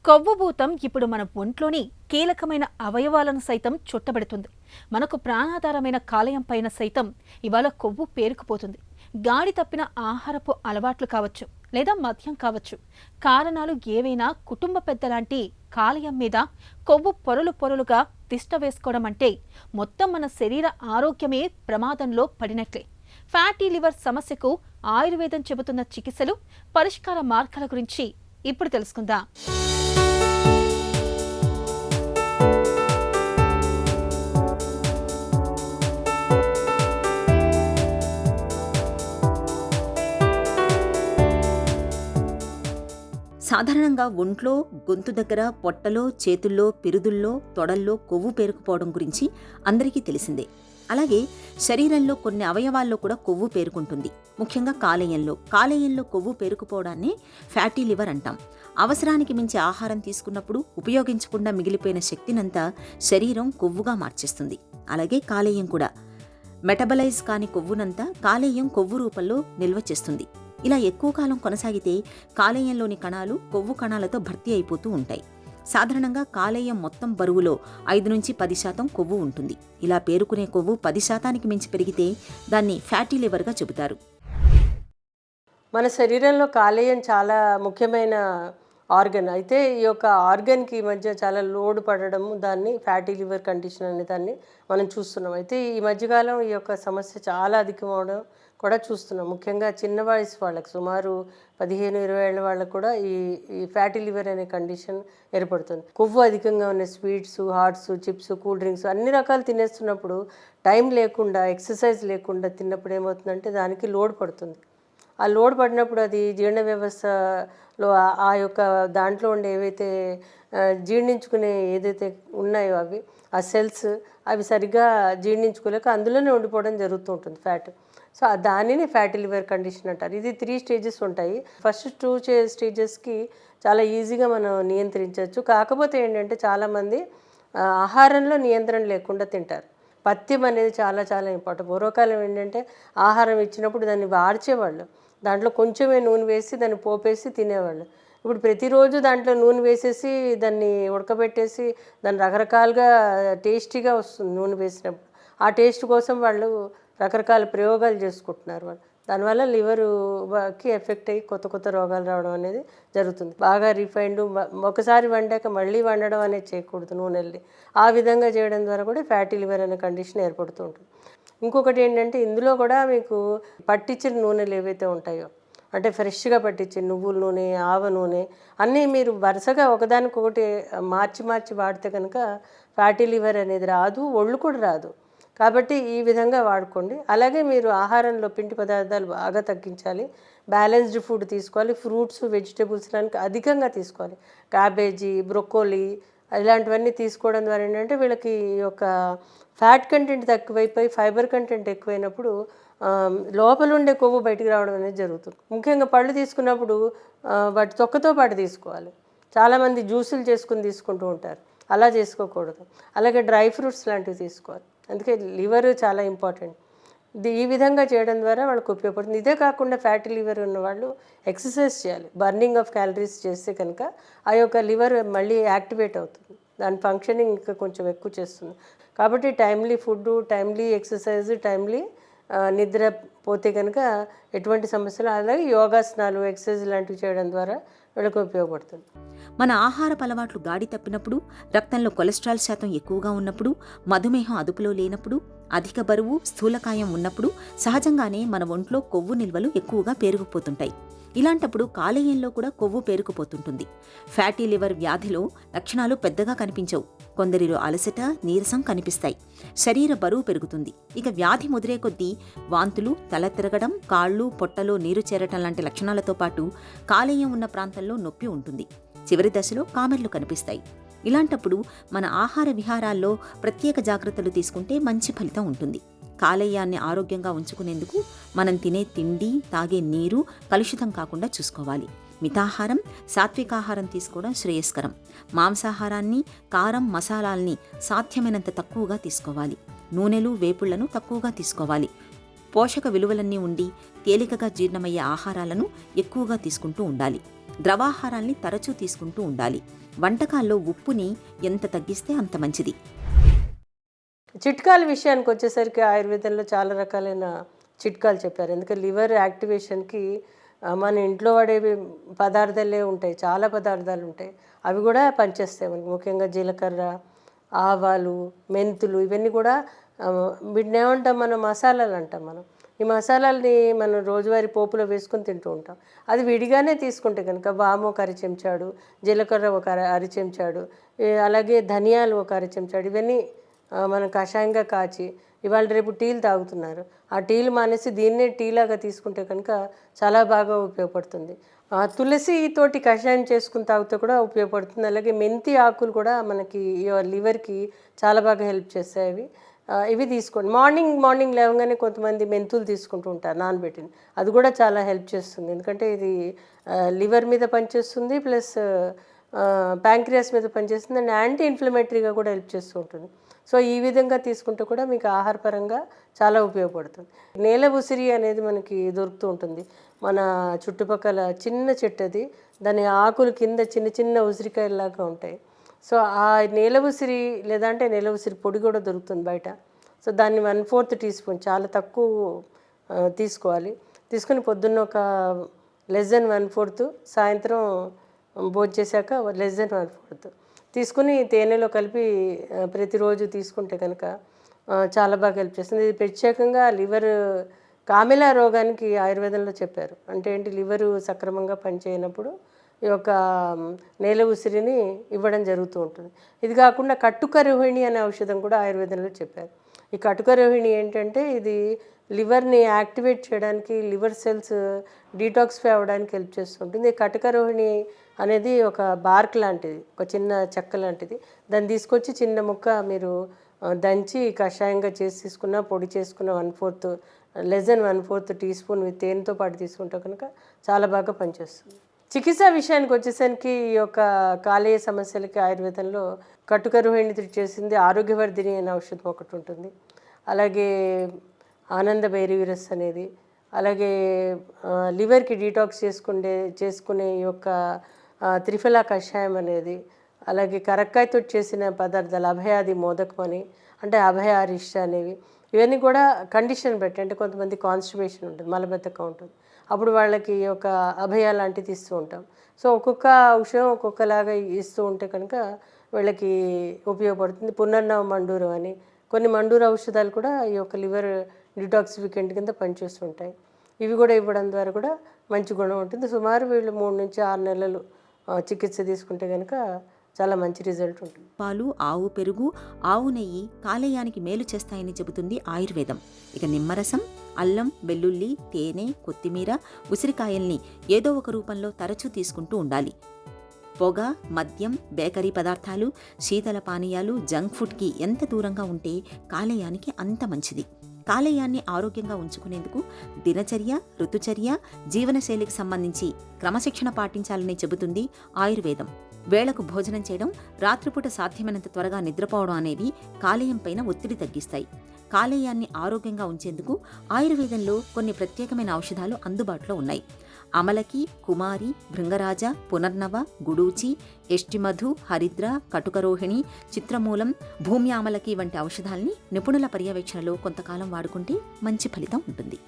కొవ్వుభూతం ఇప్పుడు మన ఒంట్లోని కీలకమైన అవయవాలను సైతం చుట్టబెడుతుంది. మనకు ప్రాణాధారమైన కాలేయం పైన సైతం ఇవాళ కొవ్వు పేరుకుపోతుంది. గాడి తప్పిన ఆహారపు అలవాట్లు కావచ్చు, లేదా మద్యం కావచ్చు. కారణాలు ఏవైనా కుటుంబ పెద్దలాంటి కాలేయం మీద కొవ్వు పొరలు పొరలుగా తిష్ట వేసుకోవడం అంటే మొత్తం మన శరీర ఆరోగ్యమే ప్రమాదంలో పడినట్లే. ఫ్యాటీ లివర్ సమస్యకు ఆయుర్వేదం చెబుతున్న చికిత్సలు, పరిష్కార మార్గాల గురించి ఇప్పుడు తెలుసుకుందాం. సాధారణంగా ఒంట్లో, గొంతు దగ్గర, పొట్టలో, చేతుల్లో, పిరుదుల్లో, తొడల్లో కొవ్వు పేరుకుపోవడం గురించి అందరికీ తెలిసిందే. అలాగే శరీరంలో కొన్ని అవయవాల్లో కూడా కొవ్వు పేరుకుంటుంది. ముఖ్యంగా కాలేయంలో కొవ్వు పేరుకుపోవడాన్ని ఫ్యాటీ లివర్ అంటాం. అవసరానికి మించి ఆహారం తీసుకున్నప్పుడు ఉపయోగించకుండా మిగిలిపోయిన శక్తినంతా శరీరం కొవ్వుగా మార్చేస్తుంది. అలాగే కాలేయం కూడా మెటబలైజ్ కాని కొవ్వునంతా కాలేయం కొవ్వు రూపంలో నిల్వ చేస్తుంది. ఇలా ఎక్కువ కాలం కొనసాగితే కాలేయంలోని కణాలు కొవ్వు కణాలతో భర్తీ అయిపోతూ ఉంటాయి. సాధారణంగా కాలేయం మొత్తం బరువులో 5-10% కొవ్వు ఉంటుంది. ఇలా పేరుకునే కొవ్వు 10% మించి పెరిగితే దాన్ని ఫ్యాటీ లివర్గా చెబుతారు. మన శరీరంలో కాలేయం చాలా ముఖ్యమైన ఆర్గన్. అయితే ఈ యొక్క ఆర్గన్కి ఈ మధ్య చాలా లోడ్ పడడం, దాన్ని ఫ్యాటీ లివర్ కండిషన్ అనే దాన్ని మనం చూస్తున్నాం. అయితే ఈ మధ్యకాలం ఈ యొక్క సమస్య చాలా అధికమవడం కూడా చూస్తున్నాం. ముఖ్యంగా చిన్న వయసు వాళ్ళకి, సుమారు 15-20 ఏళ్ళ వాళ్ళకు కూడా ఈ ఫ్యాటీ లివర్ అనే కండిషన్ ఏర్పడుతుంది. కొవ్వు అధికంగా ఉన్న sweets, hots, chips, cool drinks అన్ని రకాలు తినేస్తున్నప్పుడు, టైం లేకుండా, ఎక్సర్సైజ్ లేకుండా తిన్నప్పుడు ఏమవుతుందంటే దానికి లోడ్ పడుతుంది. ఆ లోడ్ పడినప్పుడు అది జీర్ణ వ్యవస్థలో ఆ యొక్క దాంట్లో ఉండే ఏవైతే జీర్ణించుకునే ఏదైతే ఉన్నాయో ఆ సెల్స్ అవి సరిగ్గా జీర్ణించుకోలేక అందులోనే ఉండిపోవడం జరుగుతూ ఉంటుంది ఫ్యాట్. సో దానిని ఫ్యాటీ లివర్ కండిషన్ అంటారు. ఇది 3 స్టేజెస్ ఉంటాయి. ఫస్ట్ 2 స్టేజెస్కి చాలా ఈజీగా మనం నియంత్రించవచ్చు. కాకపోతే ఏంటంటే చాలామంది ఆహారంలో నియంత్రణ లేకుండా తింటారు. పథ్యం అనేది చాలా చాలా ఇంపార్టెంట్. పూర్వకాలం ఏంటంటే ఆహారం ఇచ్చినప్పుడు దాన్ని వార్చేవాళ్ళు, దాంట్లో కొంచెమే నూనె వేసి దాన్ని పోపేసి తినేవాళ్ళు. ఇప్పుడు ప్రతిరోజు దాంట్లో నూనె వేసేసి దాన్ని ఉడకబెట్టేసి దాన్ని రకరకాలుగా టేస్టీగా వస్తుంది నూనె వేసినప్పుడు. ఆ టేస్ట్ కోసం వాళ్ళు రకరకాల ప్రయోగాలు చేసుకుంటున్నారు. వాళ్ళు దానివల్ల లివర్కి ఎఫెక్ట్ అయ్యి కొత్త కొత్త రోగాలు రావడం అనేది జరుగుతుంది. బాగా రిఫైన్డ్ ఒకసారి వండాక మళ్ళీ వండడం అనేది చేయకూడదు నూనెల్ని. ఆ విధంగా చేయడం ద్వారా కూడా ఫ్యాటీ లివర్ అనే కండిషన్ ఏర్పడుతూ ఉంటుంది. ఇంకొకటి ఏంటంటే ఇందులో కూడా మీకు పట్టించిన నూనెలు ఏవైతే ఉంటాయో, అంటే ఫ్రెష్గా పట్టించిన నువ్వుల నూనె, ఆవ నూనె అన్నీ మీరు వరుసగా ఒకదానికొకటి మార్చి వాడితే కనుక ఫ్యాటీ లివర్ అనేది రాదు, ఒళ్ళు కూడా రాదు. కాబట్టి ఈ విధంగా వాడుకోండి. అలాగే మీరు ఆహారంలో పిండి పదార్థాలు బాగా తగ్గించాలి. బ్యాలెన్స్డ్ ఫుడ్ తీసుకోవాలి. ఫ్రూట్స్, వెజిటేబుల్స్ లాంటి అధికంగా తీసుకోవాలి. క్యాబేజీ, బ్రొక్కోలీ ఇలాంటివన్నీ తీసుకోవడం ద్వారా ఏంటంటే వీళ్ళకి ఈ యొక్క ఫ్యాట్ కంటెంట్ తక్కువైపోయి ఫైబర్ కంటెంట్ ఎక్కువైనప్పుడు లోపల ఉండే కొవ్వు బయటికి రావడం అనేది జరుగుతుంది. ముఖ్యంగా పళ్ళు తీసుకున్నప్పుడు వాటి తొక్కతో పాటు తీసుకోవాలి. చాలామంది జ్యూసులు చేసుకుని తీసుకుంటూ ఉంటారు. అలా చేసుకోకూడదు. అలాగే డ్రై ఫ్రూట్స్ లాంటివి తీసుకోవాలి. అందుకే లివర్ చాలా ఇంపార్టెంట్. ఈ విధంగా చేయడం ద్వారా వాళ్ళకి ఉపయోగపడుతుంది. ఇదే కాకుండా ఫ్యాటీ లివర్ ఉన్న వాళ్ళు ఎక్సర్సైజ్ చేయాలి. బర్నింగ్ ఆఫ్ క్యాలరీస్ చేస్తే కనుక ఆ యొక్క లివర్ మళ్ళీ యాక్టివేట్ అవుతుంది. దాని ఫంక్షనింగ్ ఇంకా కొంచెం ఎక్కువ చేస్తుంది. కాబట్టి timely food, timely exercise, timely నిద్ర పోతే కనుక ఎటువంటి సమస్యలు, అలాగే యోగాసనాలు, ఎక్సర్సైజ్ లాంటివి చేయడం ద్వారా వీళ్ళకి ఉపయోగపడుతుంది. మన ఆహారపు అలవాట్లు గాడి తప్పినప్పుడు, రక్తంలో కొలెస్ట్రాల్ శాతం ఎక్కువగా ఉన్నప్పుడు, మధుమేహం అదుపులో లేనప్పుడు, అధిక బరువు, స్థూలకాయం ఉన్నప్పుడు సహజంగానే మన ఒంట్లో కొవ్వు నిల్వలు ఎక్కువగా పేరుకుపోతుంటాయి. ఇలాంటప్పుడు కాలేయంలో కూడా కొవ్వు పేరుకుపోతుంటుంది. ఫ్యాటీ లివర్ వ్యాధిలో లక్షణాలు పెద్దగా కనిపించవు. కొందరిలో అలసట, నీరసం కనిపిస్తాయి. శరీర బరువు పెరుగుతుంది. ఇక వ్యాధి ముదిరే కొద్దీ వాంతులు, తల తిరగడం, కాళ్ళు, పొట్టలో నీరు చేరటం లాంటి లక్షణాలతో పాటు కాలేయం ఉన్న ప్రాంతంలో నొప్పి ఉంటుంది. చివరి దశలో కామెర్లు కనిపిస్తాయి. ఇలాంటప్పుడు మన ఆహార విహారాల్లో ప్రత్యేక జాగ్రత్తలు తీసుకుంటే మంచి ఫలితం ఉంటుంది. కాలేయాన్ని ఆరోగ్యంగా ఉంచుకునేందుకు మనం తినే తిండి, తాగే నీరు కలుషితం కాకుండా చూసుకోవాలి. మితాహారం, సాత్వికాహారం తీసుకోవడం శ్రేయస్కరం. మాంసాహారాన్ని, కారం, మసాలాల్ని సాధ్యమైనంత తక్కువగా తీసుకోవాలి. నూనెలు, వేపుళ్లను తక్కువగా తీసుకోవాలి. పోషక విలువలన్నీ ఉండి తేలికగా జీర్ణమయ్యే ఆహారాలను ఎక్కువగా తీసుకుంటూ ఉండాలి. ద్రవాహారాల్ని తరచూ తీసుకుంటూ ఉండాలి. వంటకాల్లో ఉప్పుని ఎంత తగ్గిస్తే అంత మంచిది. చిట్కాల విషయానికి వచ్చేసరికి ఆయుర్వేదంలో చాలా రకాలైన చిట్కాలు చెప్పారు. ఎందుకంటే లివర్ యాక్టివేషన్కి మన ఇంట్లో వాడేవి పదార్థాలే ఉంటాయి, చాలా పదార్థాలు ఉంటాయి, అవి కూడా పనిచేస్తాయి మనకి. ముఖ్యంగా జీలకర్ర, ఆవాలు, మెంతులు, ఇవన్నీ కూడా వీటిని ఏమంటాం మనం, మసాలాలు అంటాం మనం. ఈ మసాలాలని మనం రోజువారీ పోపులో వేసుకొని తింటూ ఉంటాం. అది విడిగానే తీసుకుంటే కనుక వాము ఒక అర చెంచాడు, జీలకర్ర ఒక అర చెంచాడు, అలాగే ధనియాలు ఒక అర చెంచాడు, ఇవన్నీ మనం కషాయంగా కాచి ఇవాళ రేపు టీలు తాగుతున్నారు. ఆ టీలు మానేసి దీన్నే టీలాగా తీసుకుంటే కనుక చాలా బాగా ఉపయోగపడుతుంది. తులసి తోటి కషాయం చేసుకుని తాగితే కూడా ఉపయోగపడుతుంది. అలాగే మెంతి ఆకులు కూడా మనకి లివర్కి చాలా బాగా హెల్ప్ చేస్తాయి. ఇవి తీసుకోండి. మార్నింగ్ లేవగానే కొంతమంది మెంతులు తీసుకుంటూ ఉంటారు నానబెట్టింది, అది కూడా చాలా హెల్ప్ చేస్తుంది. ఎందుకంటే ఇది లివర్ మీద పనిచేస్తుంది, ప్లస్ ప్యాంక్రియాస్ మీద పనిచేస్తుంది, అండ్ యాంటీ ఇన్ఫ్లమేటరీగా కూడా హెల్ప్ చేస్తూ ఉంటుంది. సో ఈ విధంగా తీసుకుంటే కూడా మీకు ఆహారపరంగా చాలా ఉపయోగపడుతుంది. నేల ఉసిరి అనేది మనకి దొరుకుతూ ఉంటుంది మన చుట్టుపక్కల. చిన్న చెట్టు అది, దాని ఆకులు కింద చిన్న చిన్న ఉసిరికాయలాగా ఉంటాయి. సో ఆ నేల ఉసిరి లేదంటే నేల ఉసిరి పొడి కూడా దొరుకుతుంది బయట. సో దాన్ని 1/4 టీ స్పూన్, చాలా తక్కువ తీసుకోవాలి. తీసుకుని పొద్దున్న ఒక <1/4, సాయంత్రం భోజనం చేశాక <1/4 తీసుకుని తేనెలో కలిపి ప్రతిరోజు తీసుకుంటే కనుక చాలా బాగా హెల్ప్ చేస్తుంది. ఇది ప్రత్యేకంగా లివర్ కామెలా రోగానికి ఆయుర్వేదంలో చెప్పారు. అంటే ఏంటి, లివరు సక్రమంగా పనిచేయనప్పుడు ఈ యొక్క నేల ఉసిరిని ఇవ్వడం జరుగుతూ ఉంటుంది. ఇది కాకుండా కట్టుకరోహిణి అనే ఔషధం కూడా ఆయుర్వేదంలో చెప్పారు. ఈ కట్టుకరోహిణి ఏంటంటే ఇది లివర్ని యాక్టివేట్ చేయడానికి, లివర్ సెల్స్ డీటాక్సిఫై అవ్వడానికి హెల్ప్ చేస్తుంటుంది. ఈ కట్టుకరోహిణి అనేది ఒక బార్క్ లాంటిది, ఒక చిన్న చెక్క లాంటిది. దాన్ని తీసుకొచ్చి చిన్న ముక్క మీరు దంచి కషాయంగా చేసి తీసుకున్న, పొడి చేసుకున్న 1/4 టీ స్పూన్ విత్ తేనెతో పాటు తీసుకుంటే కనుక చాలా బాగా పనిచేస్తుంది. చికిత్స విషయానికి వచ్చేసరికి ఈ యొక్క కాలేయ సమస్యలకి ఆయుర్వేదంలో కట్టుకరోహిణి ట్రీట్ చేసింది ఆరోగ్యవర్ధిని అనే ఔషధం ఒకటి ఉంటుంది. అలాగే ఆనంద భైరవీరస్ అనేది, అలాగే లివర్కి డీటాక్స్ చేసుకునే ఈ యొక్క త్రిఫలా కషాయం అనేది, అలాగే కరక్కాయతో చేసిన పదార్థాలు అభయాది మోదకం అని, అంటే అభయ అరిష్ట అనేవి, ఇవన్నీ కూడా కండిషన్ బట్టి, అంటే కొంతమంది కాన్స్టిపేషన్ ఉంటుంది, మలబద్ధకం ఉంటుంది, అప్పుడు వాళ్ళకి ఒక అభయ లాంటిది ఇస్తూ ఉంటాం. సో ఒక్కొక్క ఔషధం ఒక్కొక్కలాగా ఇస్తూ ఉంటే కనుక వీళ్ళకి ఉపయోగపడుతుంది. పునర్నవ మండూరం అని కొన్ని మండూర ఔషధాలు కూడా ఈ యొక్క లివర్ డిటాక్సిఫికెంట్ కింద పనిచేస్తుంటాయి. ఇవి కూడా ఇవ్వడం ద్వారా కూడా మంచి గుణం ఉంటుంది. సుమారు వీళ్ళు 3 నుంచి 6 నెలలు చికిత్స తీసుకుంటే కనుక చాలా మంచి రిజల్ట్ ఉంటుంది. పాలు, ఆవు పెరుగు, ఆవు నెయ్యి కాలేయానికి మేలు చేస్తాయని చెబుతుంది ఆయుర్వేదం. ఇక నిమ్మరసం, అల్లం, వెల్లుల్లి, తేనె, కొత్తిమీర, ఉసిరికాయల్ని ఏదో ఒక రూపంలో తరచూ తీసుకుంటూ ఉండాలి. పొగ, మద్యం, బేకరీ పదార్థాలు, శీతల పానీయాలు, జంక్ ఫుడ్కి ఎంత దూరంగా ఉంటే కాలేయానికి అంత మంచిది. కాలేయాన్ని ఆరోగ్యంగా ఉంచుకునేందుకు దినచర్య, ఋతుచర్య, జీవనశైలికి సంబంధించి క్రమశిక్షణ పాటించాలని చెబుతుంది ఆయుర్వేదం. వేళకు భోజనం చేయడం, రాత్రిపూట సాధ్యమైనంత త్వరగా నిద్రపోవడం అనేవి కాలేయం పైన ఒత్తిడి తగ్గిస్తాయి. కాలేయాన్ని ఆరోగ్యంగా ఉంచేందుకు ఆయుర్వేదంలో కొన్ని ప్రత్యేకమైన ఔషధాలు అందుబాటులో ఉన్నాయి. అమలకి, కుమారి, భృంగరాజ, పునర్నవ, గుడూచి, ఎష్టిమధు, హరిద్ర, కటుకరోహిణి, చిత్రమూలం, భూమ్యామలకి వంటి ఔషధాల్ని నిపుణుల పర్యవేక్షణలో కొంతకాలం వాడుకుంటే మంచి ఫలితం ఉంటుంది.